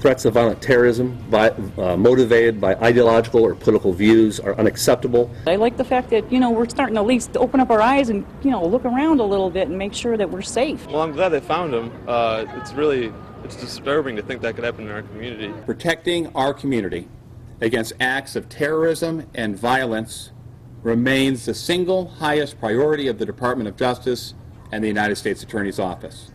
Threats of violent terrorism motivated by ideological or political views are unacceptable. I like the fact that, we're starting to at least open up our eyes and, look around a little bit and make sure that we're safe. Well, I'm glad they found him. It's disturbing to think that could happen in our community. Protecting our community against acts of terrorism and violence remains the single highest priority of the Department of Justice and the United States Attorney's Office.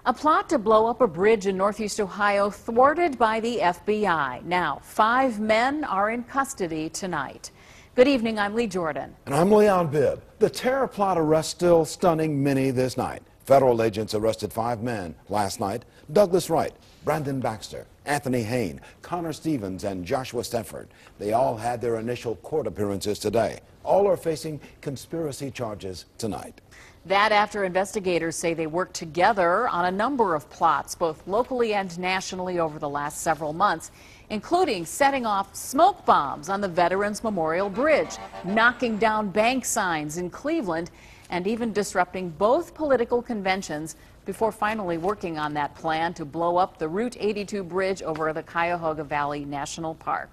A plot to blow up a bridge in Northeast Ohio thwarted by the FBI. Now, 5 men are in custody tonight. Good evening, I'm Lee Jordan. And I'm Leon Bibb. The terror plot arrest still stunning many this night. Federal agents arrested 5 men last night. Douglas Wright, Brandon Baxter, Anthony Hain, Connor Stevens, and Joshua Stefford. They all had their initial court appearances today. All are facing conspiracy charges tonight. That after investigators say they worked together on a number of plots, both locally and nationally over the last several months, including setting off smoke bombs on the Veterans Memorial Bridge, knocking down bank signs in Cleveland, and even disrupting both political conventions before finally working on that plan to blow up the Route 82 bridge over the Cuyahoga Valley National Park.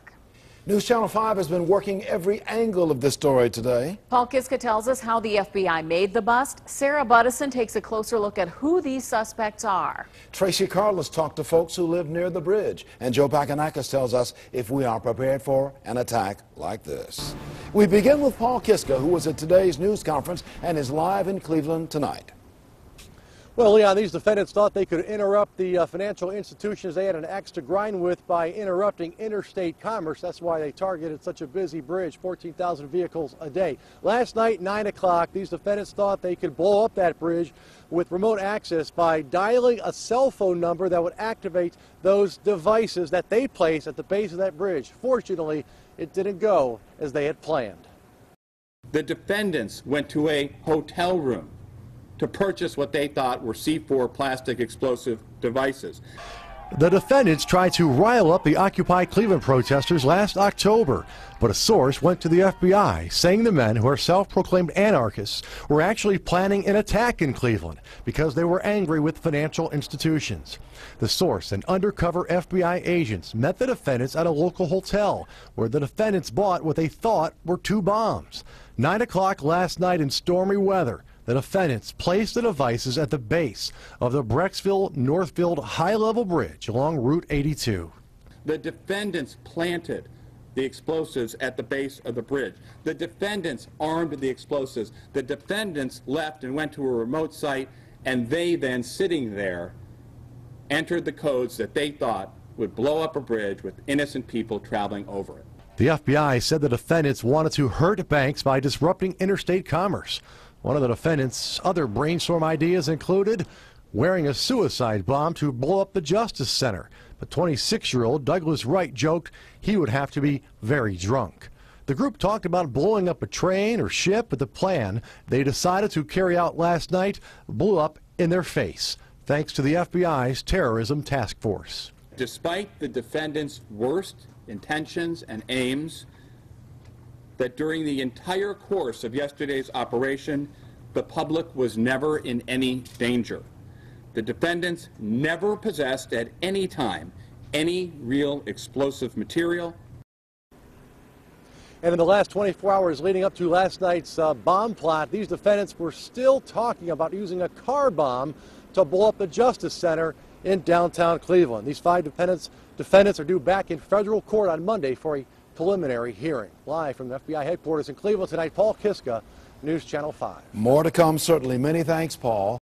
News Channel 5 has been working every angle of this story today. Paul Kiska tells us how the FBI made the bust. Sarah Buddison takes a closer look at who these suspects are. Tracy Carlos talked to folks who live near the bridge. And Joe Paganakis tells us if we are prepared for an attack like this. We begin with Paul Kiska, who was at today's news conference and is live in Cleveland tonight. Well, Leon, these defendants thought they could interrupt the financial institutions they had an axe to grind with by interrupting interstate commerce. That's why they targeted such a busy bridge, 14,000 vehicles a day. Last night, 9 o'clock, these defendants thought they could blow up that bridge with remote access by dialing a cell phone number that would activate those devices that they placed at the base of that bridge. Fortunately, it didn't go as they had planned. The defendants went to a hotel room to purchase what they thought were C4 plastic explosive devices. The defendants tried to rile up the Occupy Cleveland protesters last October, but a source went to the FBI saying the men, who are self-proclaimed anarchists, were actually planning an attack in Cleveland because they were angry with financial institutions. The source and undercover FBI agents met the defendants at a local hotel where the defendants bought what they thought were 2 bombs. 9 o'clock last night in stormy weather, the defendants placed the devices at the base of the Brecksville-Northfield high-level bridge along Route 82. The defendants planted the explosives at the base of the bridge. The defendants armed the explosives. The defendants left and went to a remote site, and they then, sitting there, entered the codes that they thought would blow up a bridge with innocent people traveling over it. The FBI said the defendants wanted to hurt banks by disrupting interstate commerce. One of the defendants' other brainstorm ideas included wearing a suicide bomb to blow up the Justice Center. But 26-year-old Douglas Wright joked he would have to be very drunk. The group talked about blowing up a train or ship, but the plan they decided to carry out last night blew up in their face, thanks to the FBI's terrorism task force. Despite the defendants' worst intentions and aims, that during the entire course of yesterday's operation, the public was never in any danger. The defendants never possessed at any time any real explosive material. And in the last 24 hours leading up to last night's bomb plot, these defendants were still talking about using a car bomb to blow up the Justice Center in downtown Cleveland. These 5 defendants are due back in federal court on Monday for a preliminary hearing. Live from the FBI headquarters in Cleveland tonight, Paul Kiska, News Channel 5. More to come, certainly. Many thanks, Paul.